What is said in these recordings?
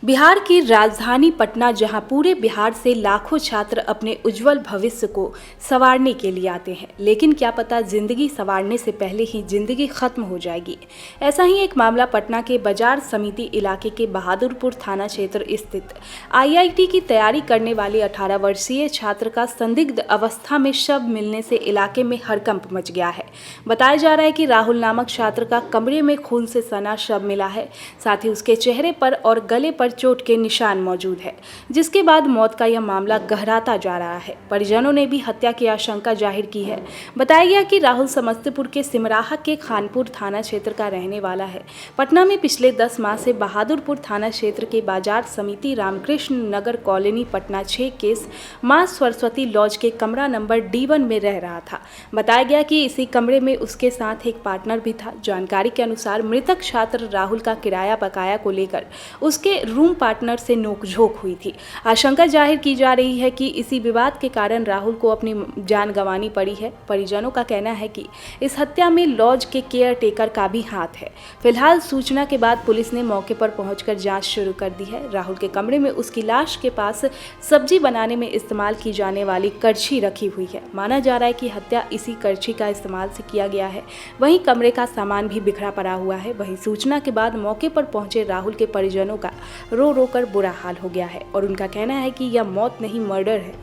बिहार की राजधानी पटना, जहां पूरे बिहार से लाखों छात्र अपने उज्जवल भविष्य को संवारने के लिए आते हैं, लेकिन क्या पता जिंदगी संवारने से पहले ही जिंदगी खत्म हो जाएगी। ऐसा ही एक मामला पटना के बाजार समिति इलाके के बहादुरपुर थाना क्षेत्र स्थित IIT की तैयारी करने वाले 18 वर्षीय छात्र का संदिग्ध अवस्था में शव मिलने से इलाके में हड़कंप मच गया है। बताया जा रहा है कि राहुल नामक छात्र का कमरे में खून से सना शव मिला है, साथ ही उसके चेहरे पर और गले पर चोट के निशान मौजूद है, जिसके बाद मौत का यह मामला गहराता जा रहा है। परिजनों ने भी हत्या की आशंका जाहिर की है। बताया गया कि राहुल समस्तीपुर के सिमराहा के खानपुर थाना क्षेत्र का रहने वाला है। पटना में पिछले 10 माह से बहादुरपुर थाना क्षेत्र के बाजार समिति रामकृष्ण नगर कॉलोनी पटना 6 केस मां सरस्वती लॉज के कमरा नंबर D1 में रह रहा था। बताया गया कि इसी कमरे में उसके साथ एक पार्टनर भी था। जानकारी के अनुसार मृतक छात्र राहुल का किराया बकाया को लेकर उसके रूम पार्टनर से नोकझोंक हुई थी। आशंका जाहिर की जा रही है कि इसी विवाद के कारण राहुल को अपनी जान गंवानी पड़ी है। परिजनों का कहना है कि इस हत्या में लॉज के केयर टेकर का भी हाथ है। फिलहाल सूचना के बाद पुलिस ने मौके पर पहुंचकर जांच शुरू कर दी है। राहुल के कमरे में उसकी लाश के पास सब्जी बनाने में इस्तेमाल की जाने वाली करछी रखी हुई है। माना जा रहा है कि हत्या इसी करछी का इस्तेमाल से किया गया है। वहीं कमरे का सामान भी बिखरा पड़ा हुआ है। वहीं सूचना के बाद मौके पर पहुंचे राहुल के परिजनों का रो कर बुरा हाल हो गया है और उनका कहना है कि यह मौत नहीं, मर्डर है।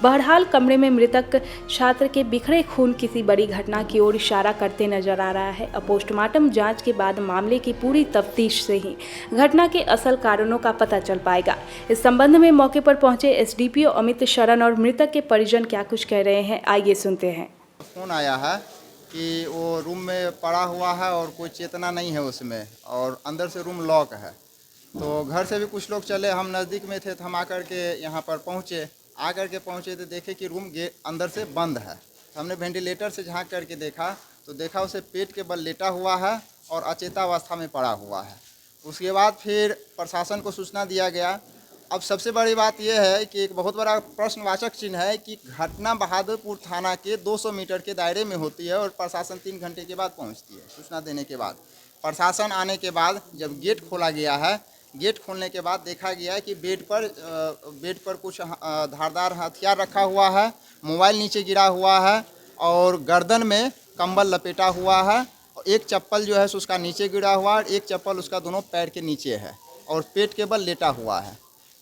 बहरहाल कमरे में मृतक छात्र के बिखरे खून किसी बड़ी घटना की ओर इशारा करते नजर आ रहा है। पोस्टमार्टम जांच के बाद मामले की पूरी तफ्तीश से ही घटना के असल कारणों का पता चल पाएगा। इस संबंध में मौके पर पहुंचे SDPO अमित शरण और मृतक के परिजन क्या कुछ कह रहे हैं, आइए सुनते हैं। फोन आया है कि वो रूम में पड़ा हुआ है और कोई चेतना नहीं है उसमें, और अंदर से रूम लॉक है। तो घर से भी कुछ लोग चले, हम नज़दीक में थे तो हम आकर के यहाँ पर पहुँचे तो देखे कि रूम गेट अंदर से बंद है। तो हमने वेंटिलेटर से झांक करके देखा उसे पेट के बल लेटा हुआ है और अचेतावस्था में पड़ा हुआ है। उसके बाद फिर प्रशासन को सूचना दिया गया। अब सबसे बड़ी बात यह है कि एक बहुत बड़ा प्रश्नवाचक चिन्ह है कि घटना बहादुरपुर थाना के 200 मीटर के दायरे में होती है और प्रशासन 3 घंटे के बाद पहुँचती है। सूचना देने के बाद प्रशासन आने के बाद जब गेट खोला गया है, गेट खोलने के बाद देखा गया है कि बेड पर कुछ धारदार हथियार रखा हुआ है, मोबाइल नीचे गिरा हुआ है और गर्दन में कंबल लपेटा हुआ है। एक चप्पल जो है उसका नीचे गिरा हुआ है, एक चप्पल उसका दोनों पैर के नीचे है और पेट के बल लेटा हुआ है।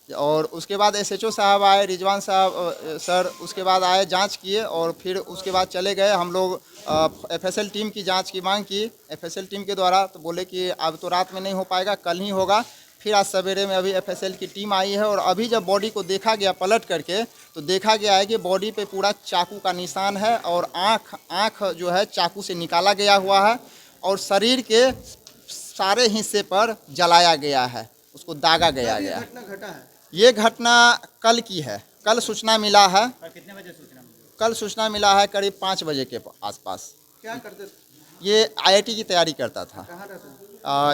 और उसके बाद SHO साहब आए, रिजवान साहब सर, उसके बाद आए, जांच किए और फिर उसके बाद चले गए। हम लोग FSL टीम की जांच की मांग की FSL टीम के द्वारा, तो बोले कि अब तो रात में नहीं हो पाएगा, कल ही होगा। फिर आज सवेरे में अभी FSL की टीम आई है और अभी जब बॉडी को देखा गया पलट करके, तो देखा गया है कि बॉडी पे पूरा चाकू का निशान है और आँख जो है चाकू से निकाला गया हुआ है और शरीर के सारे हिस्से पर जलाया गया है, उसको दागा गया है। ये घटना कल की है। कल सूचना मिला है। कितने बजे सूचना मिली? कल सूचना मिला है करीब 5 बजे के आसपास। क्या करते? ये IIT की तैयारी करता था। कहाँ रहते हैं?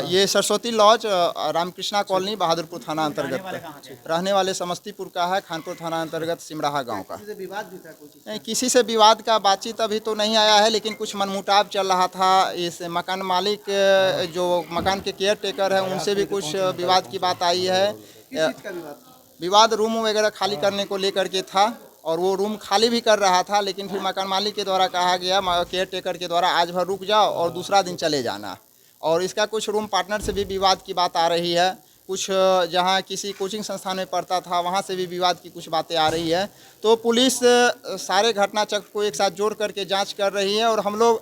ये सरस्वती लॉज रामकृष्णा कॉलोनी बहादुरपुर थाना अंतर्गत। रहने वाले समस्तीपुर का है, खानपुर थाना अंतर्गत सिमराहा गांव का। किसी से विवाद भी था? नहीं, किसी से विवाद का बातचीत अभी तो नहीं आया है, लेकिन कुछ मनमुटाव चल रहा था। इस मकान मालिक जो मकान के केयर टेकर है उनसे भी कुछ विवाद की बात आई है। विवाद रूम वगैरह खाली करने को लेकर के था और वो रूम खाली भी कर रहा था, लेकिन फिर मकान मालिक के द्वारा कहा गया, केयर टेकर के द्वारा, आज भर रुक जाओ और दूसरा दिन चले जाना। और इसका कुछ रूम पार्टनर से भी विवाद की बात आ रही है। कुछ जहां किसी कोचिंग संस्थान में पढ़ता था वहां से भी विवाद की कुछ बातें आ रही है। तो पुलिस सारे घटना चक्र को एक साथ जोड़ करके जांच कर रही है और हम लोग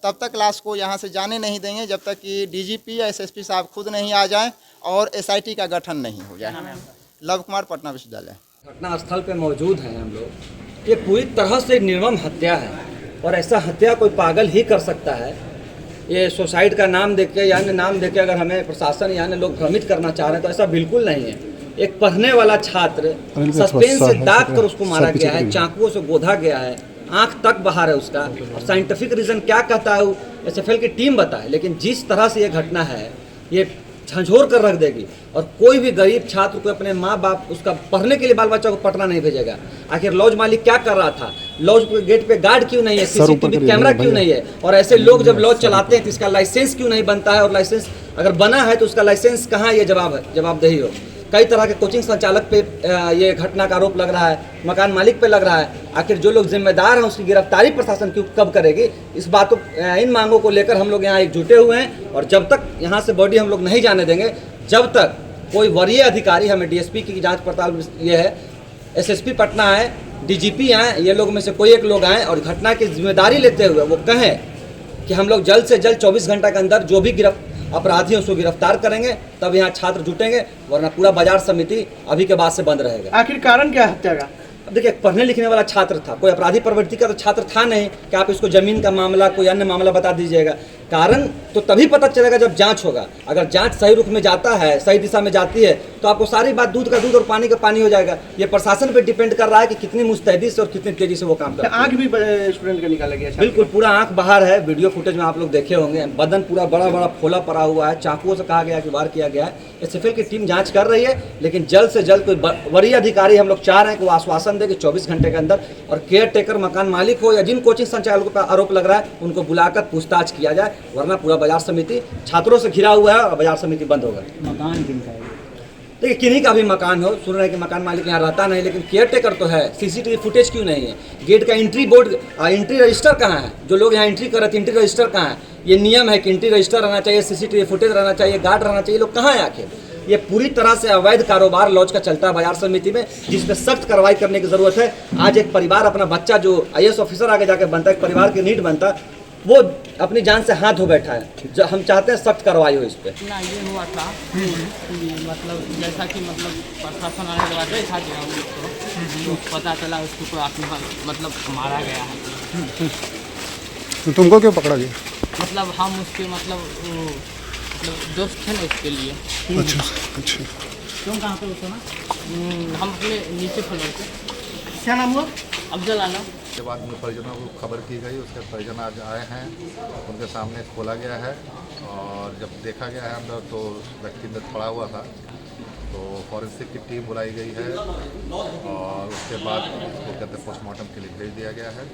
तब तक लाश को यहां से जाने नहीं देंगे जब तक कि DGP या SSP साहब खुद नहीं आ जाएं और SIT का गठन नहीं हो जाए। लव कुमार, पटना विश्वविद्यालय। घटना स्थल पे मौजूद हैं हम लोग। ये पूरी तरह से निर्मम हत्या है और ऐसा हत्या कोई पागल ही कर सकता है। ये सुसाइड का नाम देके यानी नाम देके अगर हमें प्रशासन यानी लोग भ्रमित करना चाह रहे हैं तो ऐसा बिल्कुल नहीं है। एक पढ़ने वाला छात्र सस्पेंस से दाग कर उसको मारा गया है, चाकुओं से गोधा गया है। आंख तक बाहर है उसका। और साइंटिफिक रीज़न क्या कहता है वो एसएफएल की टीम बताए, लेकिन जिस तरह से ये घटना है ये झंझोर कर रख देगी। और कोई भी गरीब छात्र को अपने माँ बाप उसका पढ़ने के लिए बाल बच्चा को पटना नहीं भेजेगा। आखिर लॉज मालिक क्या कर रहा था, लॉज के गेट पे गार्ड क्यों नहीं है, सीसीटीवी कैमरा क्यों नहीं है, और ऐसे लोग जब लॉज चलाते हैं तो इसका लाइसेंस क्यों नहीं बनता है, और लाइसेंस अगर बना है तो उसका लाइसेंस कहाँ है, ये जवाबदेही हो। कई तरह के कोचिंग संचालक पे ये घटना का आरोप लग रहा है, मकान मालिक पे लग रहा है। आखिर जो लोग जिम्मेदार हैं उसकी गिरफ्तारी प्रशासन क्यों कब करेगी। इस बातों इन मांगों को लेकर हम लोग यहाँ एक जुटे हुए हैं, और जब तक यहाँ से बॉडी हम लोग नहीं जाने देंगे, जब तक कोई वरीय अधिकारी, हमें डीएसपी की जांच पड़ताल ये है, एसएसपी पटना आए, डीजीपी आए, ये लोग में से कोई एक लोग आए और घटना की जिम्मेदारी लेते हुए वो कहें कि हम लोग जल्द से जल्द 24 घंटा के अंदर जो भी अपराधी उसको गिरफ्तार करेंगे, तब यहाँ छात्र जुटेंगे, वरना पूरा बाजार समिति अभी के बाद से बंद रहेगा। आखिर कारण क्या है हत्या का? अब देखिए, पढ़ने लिखने वाला छात्र था, कोई अपराधी प्रवृत्ति का तो छात्र था नहीं कि आप इसको जमीन का मामला कोई अन्य मामला बता दीजिएगा। कारण तो तभी पता चलेगा जब जांच होगा। अगर जांच सही रुख में जाता है, सही दिशा में जाती है, तो आपको सारी बात दूध का दूध और पानी का पानी हो जाएगा। ये प्रशासन पे डिपेंड कर रहा है कि कितनी मुस्तैदी से और कितनी तेजी से वो काम करता है। आँख भी स्टूडेंट का निकाला गया? बिल्कुल, पूरा आंख बाहर है, वीडियो फुटेज में आप लोग देखे होंगे। बदन पूरा बड़ा बड़ा फोला पड़ा हुआ है, चाकुओं से कहा गया कि वार किया गया है। एसएफएल की टीम जांच कर रही है, लेकिन जल्द से जल्द कोई वरीय अधिकारी हम लोग चाह रहे हैं कि वो आश्वासन दे कि 24 घंटे के अंदर, और केयर टेकर मकान मालिक हो या जिन कोचिंग संचालकों का आरोप लग रहा है उनको बुलाकर पूछताछ किया जाए, वरना पूरा बाजार समिति छात्रों से घिरा हुआ है और बाजार समिति बंद होगा। मकान किनका है? देखिए, किन्हीं का भी मकान हो, सुन रहे हैं कि मकान मालिक यहाँ रहता नहीं, लेकिन केयर टेकर तो है। सीसीटीवी फुटेज क्यों नहीं है? गेट का एंट्री बोर्ड, एंट्री रजिस्टर कहाँ है? जो लोग यहाँ एंट्री कर रहे थे, एंट्री रजिस्टर कहाँ है? ये नियम है कि एंट्री रजिस्टर रहना चाहिए, सीसीटीवी फुटेज रहना चाहिए, गार्ड रहना चाहिए, लोग कहाँ है आखिर? ये पूरी तरह से अवैध कारोबार लॉज का चलता है बाजार समिति में, जिस पे सख्त कार्रवाई करने की जरूरत है। आज एक परिवार अपना बच्चा जो आईएएस ऑफिसर आगे जाकर बनता है, एक परिवार की नीड बनता है, वो अपनी जान से हाथ धो बैठा है। जो हम चाहते हैं सख्त कार्रवाई हो इस पे। ना ये हुआ था कि मतलब जैसा कि मतलब प्रशासन आने के बाद देखा गया हम लोग को, तो पता चला उसको कोई मतलब मारा गया है। तो तुमको क्यों पकड़ा गया? मतलब हम उसके मतलब दोस्त थे ना, इसके लिए। अच्छा अच्छा। तुम कहाँ पे हो ना? हम अपने नीचे फ्लोर पे। क्या नाम हुआ? अफजल आलम। के बाद में परिजनों को खबर की गई, उसके परिजन आज आए हैं, उनके सामने खोला गया है, और जब देखा गया है अंदर तो व्यक्ति अंदर पड़ा हुआ था, तो फॉरेंसिक की टीम बुलाई गई है, और उसके बाद उसको कहते पोस्टमार्टम के लिए भेज दिया गया है।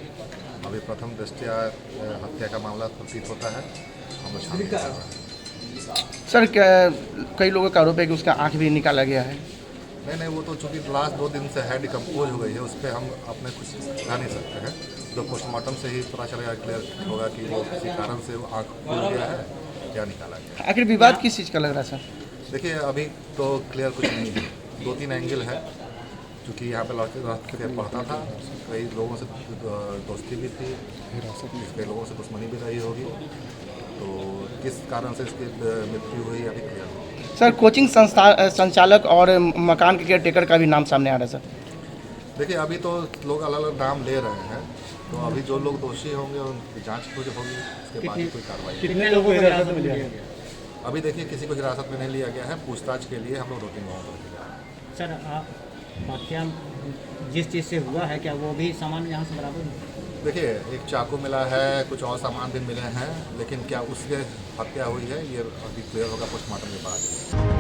अभी प्रथम दृष्टया हत्या का मामला प्रतीत होता है, हम लोग छानबीन कर रहे हैं। सर कई लोगों का आरोप है कि उसका आँख भी निकाला गया है। नहीं, वो तो चूँकि लास्ट 2 दिन से है डिकम्पोज हो गई है, उस पर हम अपने कुछ कह नहीं सकते हैं। तो पोस्टमार्टम से ही पता चलेगा, क्लियर होगा कि वो किसी कारण से आँख खुल गया है या निकाला गया। आखिर विवाद किस चीज़ का लग रहा है सर? देखिए, अभी तो क्लियर कुछ नहीं है, 2-3 एंगल है। क्योंकि यहाँ पे लड़के पढ़ता था, कई लोगों से दोस्ती भी थी, कई लोगों से दुश्मनी भी रही होगी, तो किस कारण से इसकी मृत्यु हुई अभी क्लियर नहीं। सर कोचिंग संचालक और मकान के केयर टेकर का भी नाम सामने आ रहा है सर। देखिए, अभी तो लोग अलग अलग नाम ले रहे हैं, तो अभी जो लोग दोषी होंगे उनकी जांच होगी, उसके बाद ही कोई कार्रवाई। कितने लोगों को हिरासत में लिया गया? अभी देखिए, किसी को हिरासत में नहीं लिया गया है, पूछताछ के लिए हम लोग रूटीन माहौल पर जा रहे हैं। सर हत्या जिस चीज़ से हुआ है, क्या वो भी सामान यहाँ से बराबर है? देखिए, एक चाकू मिला है, कुछ और सामान भी मिले हैं, लेकिन क्या उससे हत्या हुई है ये अभी क्लियर होगा पोस्टमार्टम के बाद।